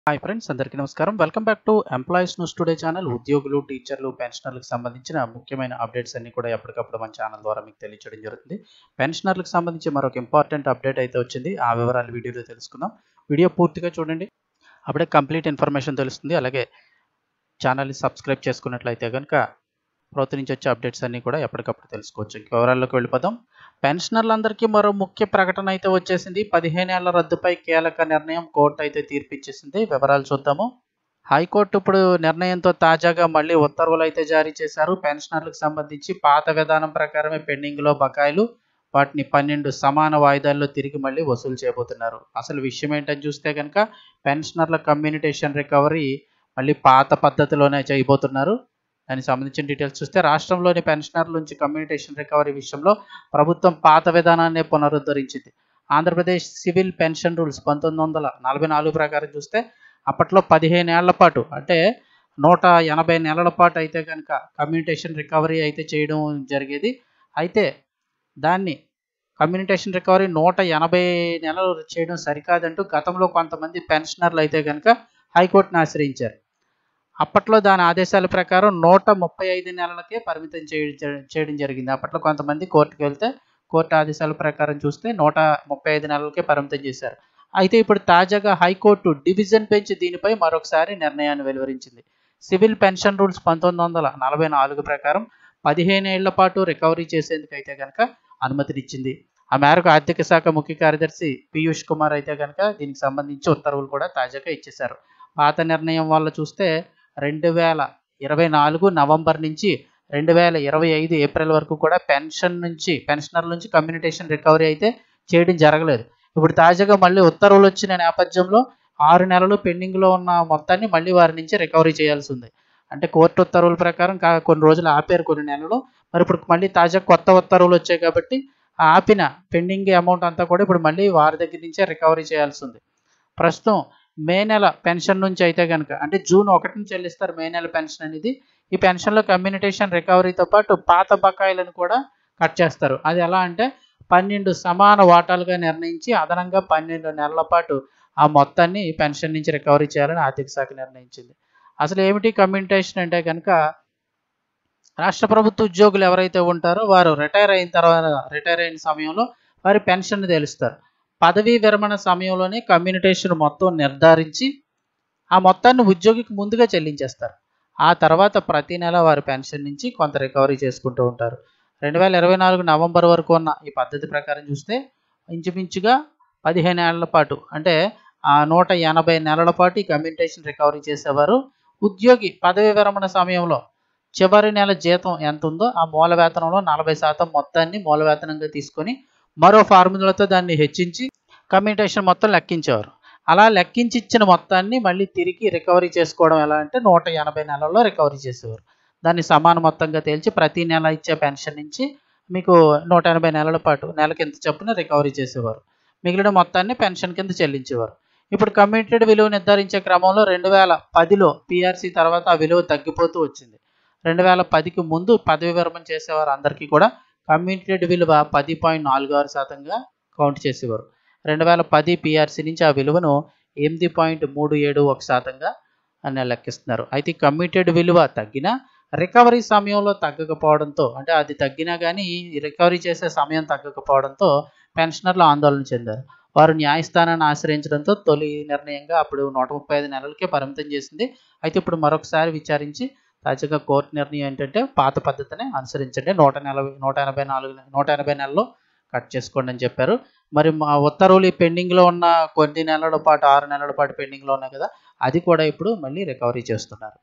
Hi friends, అందరికీ నమస్కారం. Welcome back to employees news today channel. ఉద్యోగులు, టీచర్లు, పెన్షనర్లకు సంబంధించిన ముఖ్యమైన అప్డేట్స్ అన్ని కూడా ఎప్పటికప్పుడు మన ఛానల్ ద్వారా మీకు తెలియజేయడం జరుగుతుంది. పెన్షనర్లకు సంబంధించి మరొక ఇంపార్టెంట్ అప్డేట్ అయితే వచ్చింది. ఆ వివరాలు వీడియోలో తెలుసుకుందాం. వీడియో పూర్తిగా చూడండి, అప్పుడే కంప్లీట్ ఇన్ఫర్మేషన్ తెలుస్తుంది. అలాగే ఛానల్ని సబ్స్క్రైబ్ చేసుకున్నట్లయితే కనుక ప్రభుత్వం నుంచి వచ్చే అప్డేట్స్ అన్నీ కూడా ఎప్పటికప్పుడు తెలుసుకోవచ్చు. ఇంక వివరాల్లోకి వెళ్ళిపోదాం. పెన్షనర్లందరికీ మరో ముఖ్య ప్రకటన అయితే వచ్చేసింది. 15 ఏళ్ల రద్దుపై కీలక నిర్ణయం, కోర్టు అయితే తీర్పు ఇచ్చేసింది. వివరాలు చూద్దాము. హైకోర్టు ఇప్పుడు నిర్ణయంతో తాజాగా మళ్ళీ ఉత్తర్వులు అయితే జారీ చేశారు. పెన్షనర్లకు సంబంధించి పాత విధానం ప్రకారమే పెండింగ్లో బకాయిలు, వాటిని 12 సమాన వాయిదాల్లో తిరిగి మళ్ళీ వసూలు చేయబోతున్నారు. అసలు విషయం ఏంటని చూస్తే కనుక పెన్షనర్ల కమ్యూనిటేషన్ రికవరీ మళ్ళీ పాత పద్ధతిలోనే చేయబోతున్నారు. దానికి సంబంధించిన డీటెయిల్స్ చూస్తే రాష్ట్రంలోని పెన్షనర్ల నుంచి కమ్యూనిటేషన్ రికవరీ విషయంలో ప్రభుత్వం పాత విధానాన్ని పునరుద్ధరించింది. ఆంధ్రప్రదేశ్ సివిల్ పెన్షన్ రూల్స్ 1944 ప్రకారం చూస్తే అప్పట్లో 15 ఏళ్ల పాటు అంటే 180 నెలల పాటు అయితే కనుక కమ్యూనిటేషన్ రికవరీ అయితే చేయడం జరిగేది. అయితే దాన్ని కమ్యూనిటేషన్ రికవరీ 180 నెలలు చేయడం సరికాదంటూ గతంలో కొంతమంది పెన్షనర్లు అయితే కనుక హైకోర్టును ఆశ్రయించారు. అప్పట్లో దాని ఆదేశాల ప్రకారం 135 నెలలకే పరిమితం చేయడం జరిగింది. అప్పట్లో కొంతమంది కోర్టుకు వెళ్తే కోర్టు ఆదేశాల ప్రకారం చూస్తే 135 నెలలకే పరిమితం చేశారు. అయితే ఇప్పుడు తాజాగా హైకోర్టు డివిజన్ బెంచ్ దీనిపై మరొకసారి నిర్ణయాన్ని వెలువరించింది. సివిల్ పెన్షన్ రూల్స్ 1944 ప్రకారం 15 ఏళ్ల పాటు రికవరీ చేసేందుకు అయితే కనుక అనుమతినిచ్చింది. ఆ మేరకు ఆర్థిక శాఖ ముఖ్య కార్యదర్శి పీయూష్ కుమార్ అయితే కనుక దీనికి సంబంధించి ఉత్తర్వులు కూడా తాజాగా ఇచ్చేశారు. పాత నిర్ణయం వల్ల చూస్తే 2024 నవంబర్ నుంచి 2025 ఏప్రిల్ వరకు కూడా పెన్షనర్ల నుంచి కమ్యూనిటేషన్ రికవరీ అయితే చేయడం జరగలేదు. ఇప్పుడు తాజాగా మళ్ళీ ఉత్తర్వులు వచ్చిన నేపథ్యంలో 6 నెలలు పెండింగ్లో ఉన్న మొత్తాన్ని మళ్ళీ వారి నుంచి రికవరీ చేయాల్సి ఉంది. అంటే కోర్టు ఉత్తర్వుల ప్రకారం కొన్ని రోజులు ఆపారు, కొన్ని నెలలు. మరి ఇప్పుడు మళ్ళీ తాజా కొత్త ఉత్తర్వులు వచ్చాయి కాబట్టి ఆపిన పెండింగ్ అమౌంట్ అంతా కూడా ఇప్పుడు మళ్ళీ వారి దగ్గర నుంచే రికవరీ చేయాల్సి ఉంది. ప్రస్తుతం మే నెల పెన్షన్ నుంచి అయితే కనుక అంటే జూన్ 1న చెల్లిస్తారు మే నెల పెన్షన్ అనేది. ఈ పెన్షన్లో కమ్యూనిటేషన్ రికవరీతో పాటు పాత బకాయిలను కూడా కట్ చేస్తారు. అది ఎలా అంటే 12 సమాన వాటాలుగా నిర్ణయించి అదనంగా 12 నెలల పాటు ఆ మొత్తాన్ని పెన్షన్ నుంచి రికవరీ చేయాలని ఆర్థిక శాఖ నిర్ణయించింది. అసలు ఏమిటి కమ్యూనిటేషన్ అంటే కనుక రాష్ట్ర ప్రభుత్వ ఉద్యోగులు ఎవరైతే ఉంటారో వారు రిటైర్ అయిన సమయంలో వారి పెన్షన్ తెలుస్తారు. పదవీ విరమణ సమయంలోనే కమ్యూనిటేషన్ మొత్తం నిర్ధారించి ఆ మొత్తాన్ని ఉద్యోగికి ముందుగా చెల్లించేస్తారు. ఆ తర్వాత ప్రతి నెల వారి పెన్షన్ నుంచి కొంత రికవరీ చేసుకుంటూ ఉంటారు. 2024 నవంబర్ వరకు ఉన్న ఈ పద్ధతి ప్రకారం చూస్తే ఇంచుమించుగా 15 ఏళ్ల పాటు అంటే 180 నెలల పాటు ఈ కమ్యూనిటేషన్ రికవరీ చేసేవారు. ఉద్యోగి పదవీ విరమణ సమయంలో చివరి నెల జీతం ఎంత ఉందో ఆ మూల వేతనంలో 40% మొత్తాన్ని మూల వేతనంగా తీసుకొని మరో ఫార్ములాతో దాన్ని హెచ్చించి కమ్యూనిటేషన్ మొత్తం లెక్కించేవారు. అలా లెక్కించి ఇచ్చిన మొత్తాన్ని మళ్ళీ తిరిగి రికవరీ చేసుకోవడం ఎలా అంటే 180 నెలల్లో రికవరీ చేసేవారు. దాన్ని సమాన మొత్తంగా తేల్చి ప్రతి నెల ఇచ్చే పెన్షన్ నుంచి మీకు 180 నెలల పాటు నెలకి ఎంత చొప్పున రికవరీ చేసేవారు. మిగిలిన మొత్తాన్ని పెన్షన్ కింద చెల్లించేవారు. ఇప్పుడు కమ్యూనిటెడ్ విలువ నిర్ధారించే క్రమంలో 2010లో పీఆర్సీ తర్వాత ఆ విలువ తగ్గిపోతూ వచ్చింది. 2010కి ముందు పదవి విరమణ చేసేవారు అందరికీ కూడా కమ్యూనిటెడ్ విలువ 10.46%గా కౌంట్ చేసేవారు. 2010 పీఆర్సీ నుంచి ఆ విలువను 8.371%గా లెక్కిస్తున్నారు. అయితే కమ్యూనిటెడ్ విలువ తగ్గినా రికవరీ సమయంలో తగ్గకపోవడంతో అంటే అది తగ్గినా కానీ రికవరీ చేసే సమయం తగ్గకపోవడంతో పెన్షనర్లు ఆందోళన చెందారు. వారు న్యాయస్థానాన్ని ఆశ్రయించడంతో తొలి నిర్ణయంగా అప్పుడు 135 నెలలకే పరిమితం చేసింది. అయితే ఇప్పుడు మరొకసారి విచారించి తాజాగా కోర్టు నిర్ణయం ఏంటంటే పాత పద్ధతిని అనుసరించండి, 180 నెలల్లో కట్ చేసుకోండి అని చెప్పారు. మరి మా ఉత్తర్వులు పెండింగ్లో ఉన్న కొన్ని నెలల పాటు 6 నెలల పాటు పెండింగ్లో ఉన్నాయి కదా, అది కూడా ఇప్పుడు మళ్ళీ రికవరీ చేస్తున్నారు.